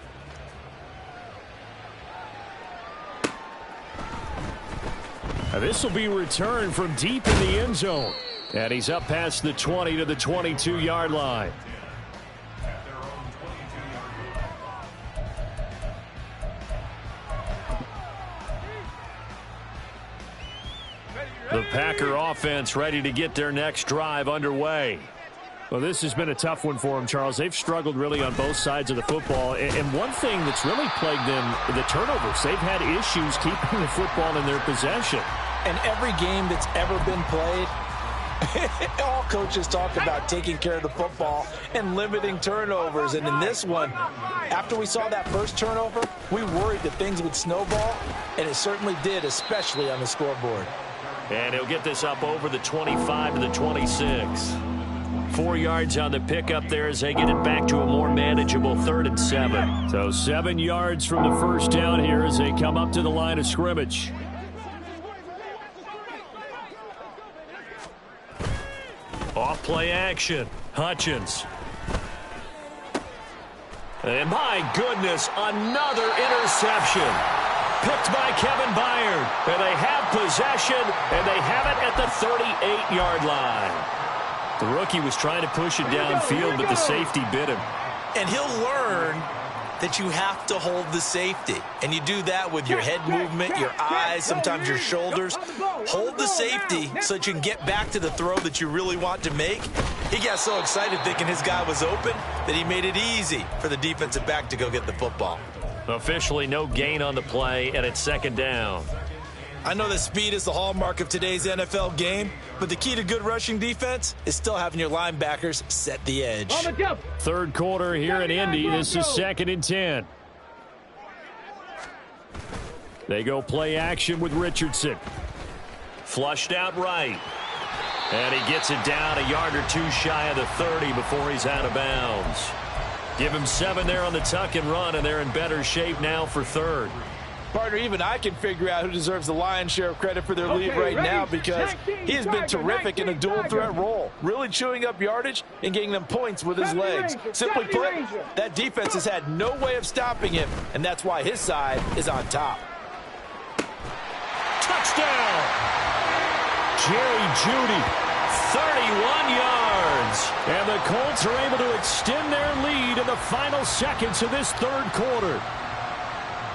Now this will be returned from deep in the end zone. And he's up past the 20 to the 22-yard line. The Packer offense ready to get their next drive underway. Well, this has been a tough one for them, Charles. They've struggled really on both sides of the football. And one thing that's really plagued them, the turnovers. They've had issues keeping the football in their possession. And every game that's ever been played, all coaches talk about taking care of the football and limiting turnovers. And in this one, after we saw that first turnover, we worried that things would snowball. And it certainly did, especially on the scoreboard. And he'll get this up over the 25 to the 26. 4 yards on the pickup there as they get it back to a more manageable 3rd and 7. So 7 yards from the first down here as they come up to the line of scrimmage. Off play action. Hutchins. And my goodness, another interception. Picked by Kevin Byard. And they have possession, and they have it at the 38-yard line. The rookie was trying to push it downfield, but the safety bit him. And he'll learn that you have to hold the safety. And you do that with your head movement, your eyes, sometimes your shoulders. Hold the safety so that you can get back to the throw that you really want to make. He got so excited thinking his guy was open that he made it easy for the defensive back to go get the football. Officially no gain on the play, and it's 2nd down. I know that speed is the hallmark of today's NFL game, but the key to good rushing defense is still having your linebackers set the edge. Third quarter here in Indy. This is 2nd and 10. They go play action with Richardson. Flushed out right. And he gets it down a yard or two shy of the 30 before he's out of bounds. Give him 7 there on the tuck and run, and they're in better shape now for 3rd. Partner, even I can figure out who deserves the lion's share of credit for their lead right now, because he has been terrific in a dual threat role, really chewing up yardage and getting them points with his legs. Simply put, that defense has had no way of stopping him, and that's why his side is on top. Touchdown! Jerry Jeudy, 31 yards. And the Colts are able to extend their lead in the final seconds of this third quarter.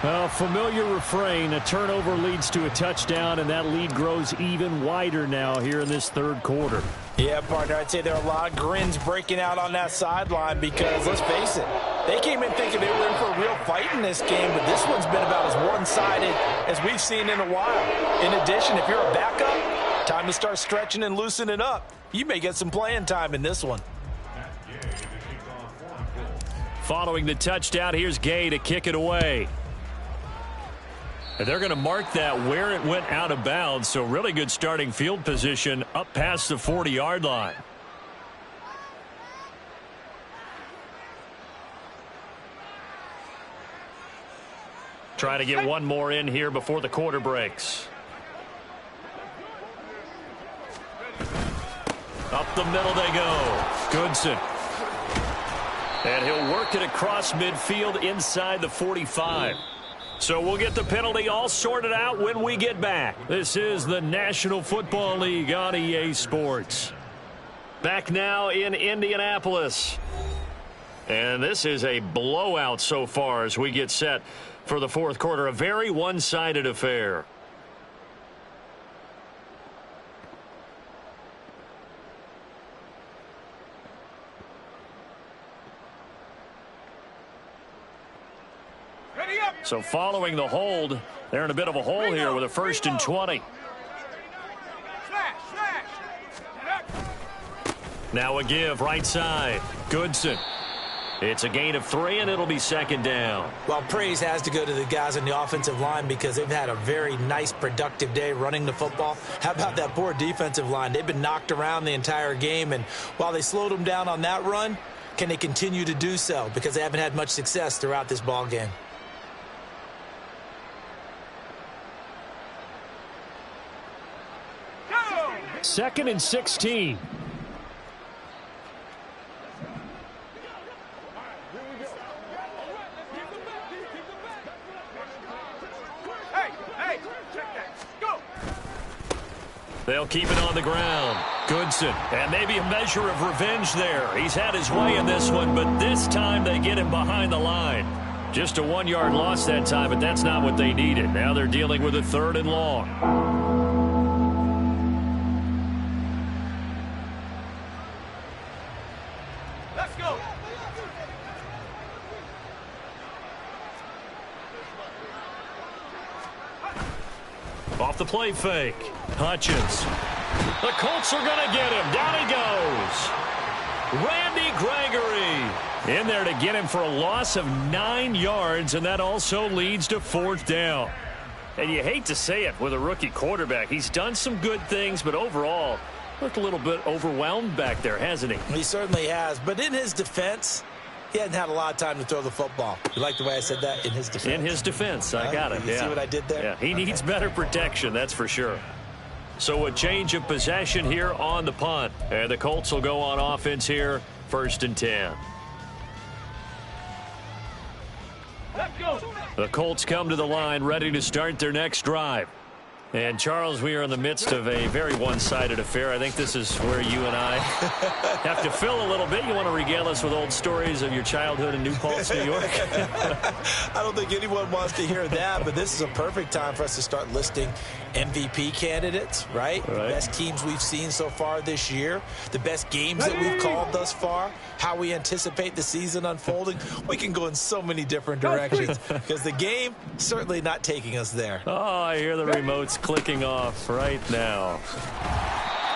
A familiar refrain, a turnover leads to a touchdown, and that lead grows even wider now here in this third quarter. Yeah, partner, I'd say there are a lot of grins breaking out on that sideline because, let's face it, they came in thinking they were in for a real fight in this game, but this one's been about as one-sided as we've seen in a while. In addition, if you're a backup, time to start stretching and loosening up. You may get some playing time in this one. Following the touchdown, here's Gay to kick it away. And they're going to mark that where it went out of bounds, so really good starting field position up past the 40-yard line. Trying to get one more in here before the quarter breaks. Up the middle they go. Goodson. And he'll work it across midfield inside the 45. So we'll get the penalty all sorted out when we get back. This is the National Football League on EA Sports. Back now in Indianapolis. And this is a blowout so far as we get set for the fourth quarter. A very one-sided affair. So following the hold, they're in a bit of a hole here with a 1st and 20. Now a give right side. Goodson. It's a gain of 3, and it'll be 2nd down. Well, praise has to go to the guys on the offensive line because they've had a very nice, productive day running the football. How about that poor defensive line? They've been knocked around the entire game, and while they slowed them down on that run, can they continue to do so? Because they haven't had much success throughout this ball game. Second and 16. They'll keep it on the ground. Goodson. And maybe a measure of revenge there. He's had his way in this one, but this time they get him behind the line. Just a 1-yard loss that time, but that's not what they needed. Now they're dealing with a 3rd and long. Let's go. Off the play fake. Hutchins. The Colts are going to get him. Down he goes. Randy Gregory in there to get him for a loss of 9 yards, and that also leads to 4th down. And you hate to say it with a rookie quarterback. He's done some good things, but overall, looked a little bit overwhelmed back there, hasn't he? He certainly has. But in his defense, he hadn't had a lot of time to throw the football. You like the way I said that? In his defense. In his defense. I got it. You see what I did there? Yeah, he needs better protection, that's for sure. So a change of possession here on the punt. And the Colts will go on offense here, 1st and 10. Let's go. The Colts come to the line ready to start their next drive. And, Charles, we are in the midst of a very one-sided affair. I think this is where you and I have to fill a little bit. You want to regale us with old stories of your childhood in New Paltz, New York? I don't think anyone wants to hear that, but this is a perfect time for us to start listing MVP candidates, right? The best teams we've seen so far this year, the best games that we've called thus far, how we anticipate the season unfolding. We can go in so many different directions because the game certainly not taking us there. Oh, I hear the remotes clicking off right now.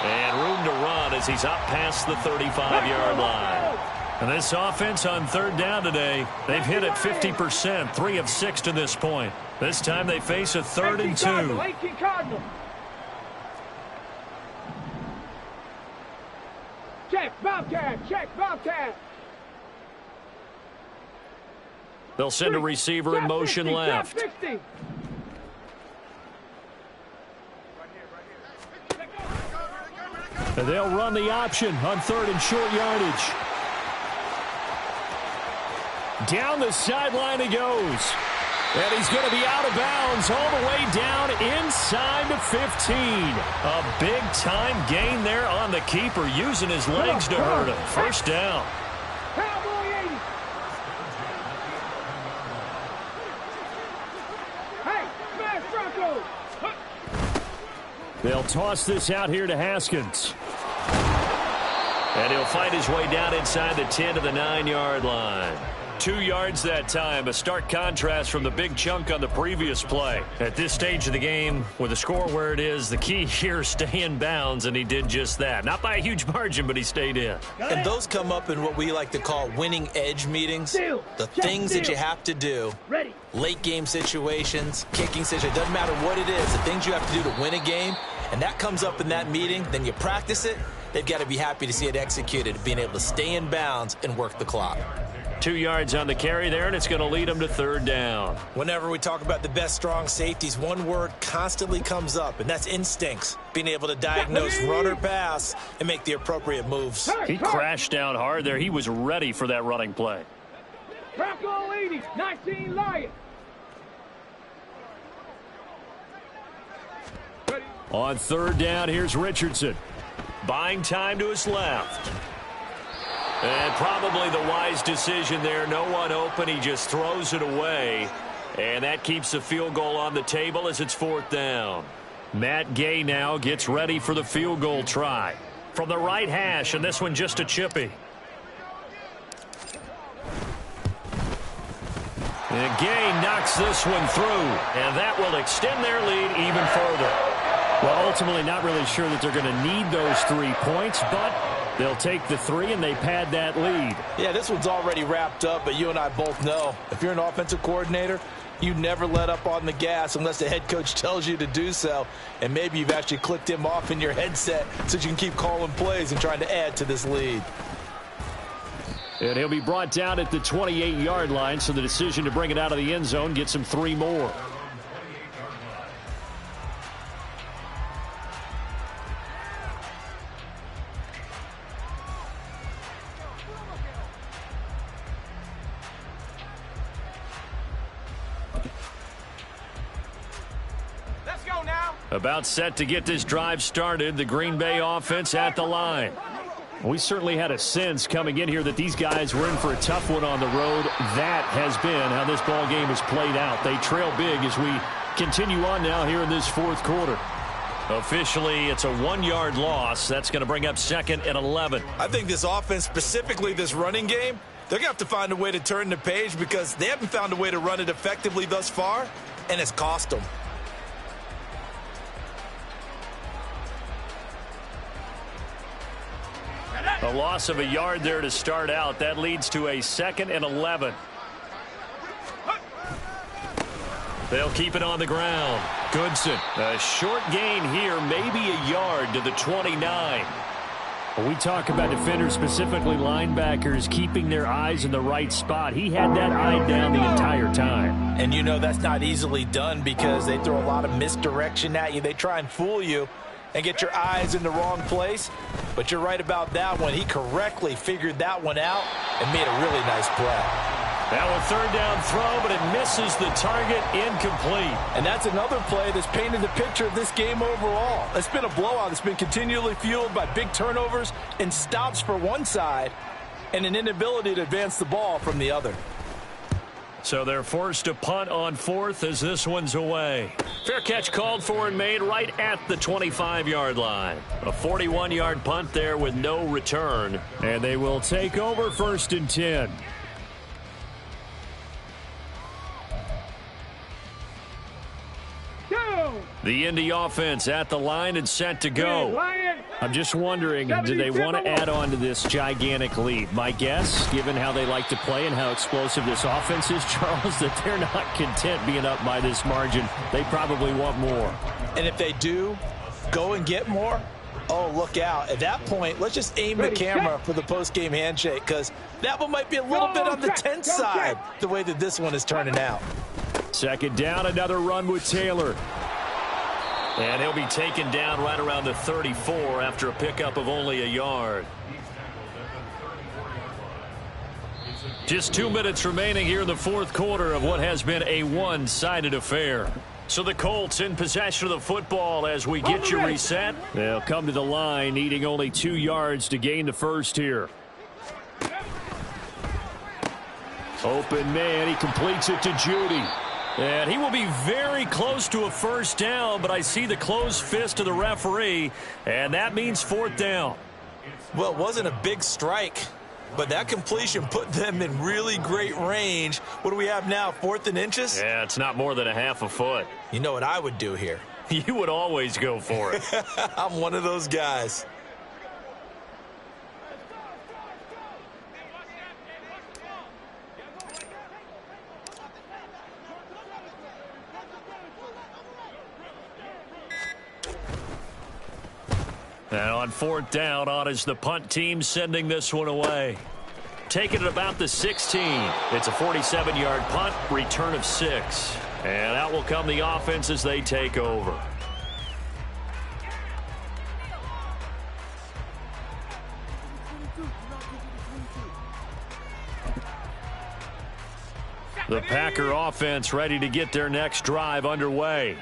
And room to run as he's up past the 35-yard line. And this offense on 3rd down today, they've hit it 50%, 3 of 6 to this point. This time they face a 3rd and 2. 18 Cardinal. Check, Bobcat, check, Bobcat. They'll send a receiver in motion left. And they'll run the option on 3rd and short yardage. Down the sideline he goes. And he's going to be out of bounds all the way down inside the 15. A big-time gain there on the keeper, using his legs to hurt him. 1st down. Cowboy 80. Hey, smash Bronco. They'll toss this out here to Haskins. And he'll fight his way down inside the 10 to the 9-yard line. 2 yards that time, a stark contrast from the big chunk on the previous play. At this stage of the game, with the score where it is, the key here is stay in bounds, and he did just that. Not by a huge margin, but he stayed in. And those come up in what we like to call winning edge meetings. The things that you have to do. Late game situations, kicking situations, doesn't matter what it is, the things you have to do to win a game, and that comes up in that meeting, then you practice it, they've got to be happy to see it executed, being able to stay in bounds and work the clock. 2 yards on the carry there, and it's going to lead them to third down. Whenever we talk about the best strong safeties, one word constantly comes up, and that's instincts. Being able to diagnose run or pass and make the appropriate moves. He crashed down hard there. He was ready for that running play. Bronco 80, 19 Lions. On third down, here's Richardson. Buying time to his left. And probably the wise decision there. No one open. He just throws it away. And that keeps the field goal on the table as it's fourth down. Matt Gay now gets ready for the field goal try. From the right hash, and this one just a chippy. And Gay knocks this one through. And that will extend their lead even further. Well, ultimately not really sure that they're going to need those 3 points, but they'll take the 3 and they pad that lead. Yeah, this one's already wrapped up, but you and I both know if you're an offensive coordinator, you never let up on the gas unless the head coach tells you to do so. And maybe you've actually clicked him off in your headset so you can keep calling plays and trying to add to this lead. And he'll be brought down at the 28-yard line, so the decision to bring it out of the end zone gets him 3 more. About set to get this drive started, the Green Bay offense at the line. We certainly had a sense coming in here that these guys were in for a tough one on the road. That has been how this ball game has played out. They trail big as we continue on now here in this fourth quarter. Officially, it's a 1-yard loss. That's going to bring up second and 11. I think this offense, specifically this running game, they're going to have to find a way to turn the page because they haven't found a way to run it effectively thus far, and it's cost them. A loss of a yard there to start out. That leads to a second and 11. They'll keep it on the ground. Goodson, a short gain here, maybe a yard to the 29. When we talk about defenders, specifically linebackers, keeping their eyes in the right spot. He had that eye down the entire time. And you know that's not easily done because they throw a lot of misdirection at you. They try and fool you and get your eyes in the wrong place. But you're right about that one. He correctly figured that one out and made a really nice play. Now a third down throw, but it misses the target, incomplete. And that's another play that's painted the picture of this game overall. It's been a blowout. It's been continually fueled by big turnovers and stops for one side and an inability to advance the ball from the other. So they're forced to punt on fourth as this one's away. Fair catch called for and made right at the 25-yard line. A 41-yard punt there with no return. And they will take over first and 10. The Indy offense at the line and set to go. I'm just wondering, do they want to add on to this gigantic lead? My guess, given how they like to play and how explosive this offense is, Charles, that they're not content being up by this margin. They probably want more. And if they do go and get more, oh, look out. At that point, let's just aim the camera for the post-game handshake because that one might be a little bit on the tense side, the way that this one is turning out. Second down, another run with Taylor. And he'll be taken down right around the 34 after a pickup of only a yard. Just 2 minutes remaining here in the fourth quarter of what has been a one-sided affair. So the Colts in possession of the football as we get you reset. They'll come to the line needing only 2 yards to gain the first here. Open man, he completes it to Judy. And he will be very close to a first down, but I see the closed fist of the referee, and that means fourth down. Well, it wasn't a big strike, but that completion put them in really great range. What do we have now, 4th and inches? Yeah, it's not more than a half a foot. You know what I would do here? You would always go for it. I'm one of those guys. And on fourth down, on is the punt team sending this one away. Taking it about the 16. It's a 47-yard punt, return of 6. And out will come the offense as they take over. The Packer offense ready to get their next drive underway.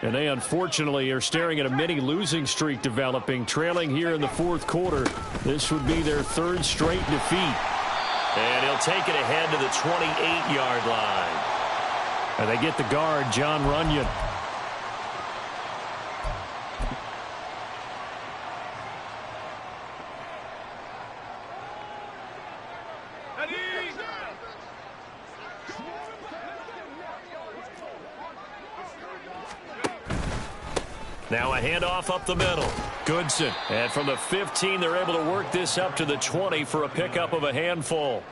And they unfortunately are staring at a mini losing streak developing, trailing here in the fourth quarter. This would be their third straight defeat. And he'll take it ahead to the 28-yard line. And they get the guard, John Runyon. Now a handoff up the middle. Goodson. And from the 15, they're able to work this up to the 20 for a pickup of a handful.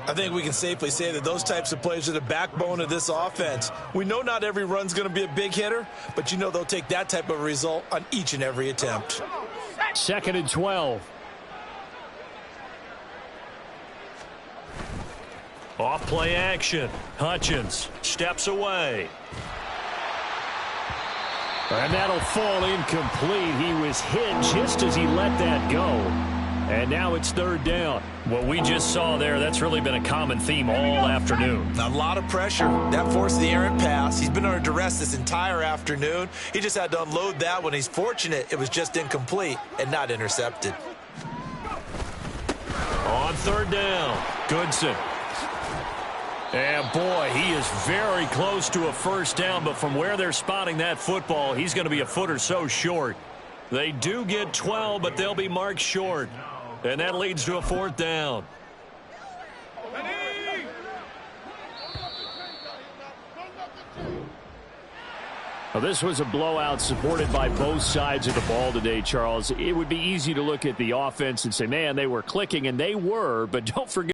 I think we can safely say that those types of plays are the backbone of this offense. We know not every run's going to be a big hitter, but you know they'll take that type of result on each and every attempt. 2nd and 12. Off play action. Hutchins steps away. And that'll fall incomplete. He was hit just as he let that go. And now it's third down. What we just saw there, that's really been a common theme all afternoon. A lot of pressure. That forced the errant pass. He's been under duress this entire afternoon. He just had to unload that one. He's fortunate it was just incomplete and not intercepted. On third down, Goodson. And boy, he is very close to a first down, but from where they're spotting that football, he's going to be a foot or so short. They do get 12, but they'll be marked short. And that leads to a fourth down. Well, this was a blowout supported by both sides of the ball today, Charles. It would be easy to look at the offense and say, man, they were clicking, and they were, but don't forget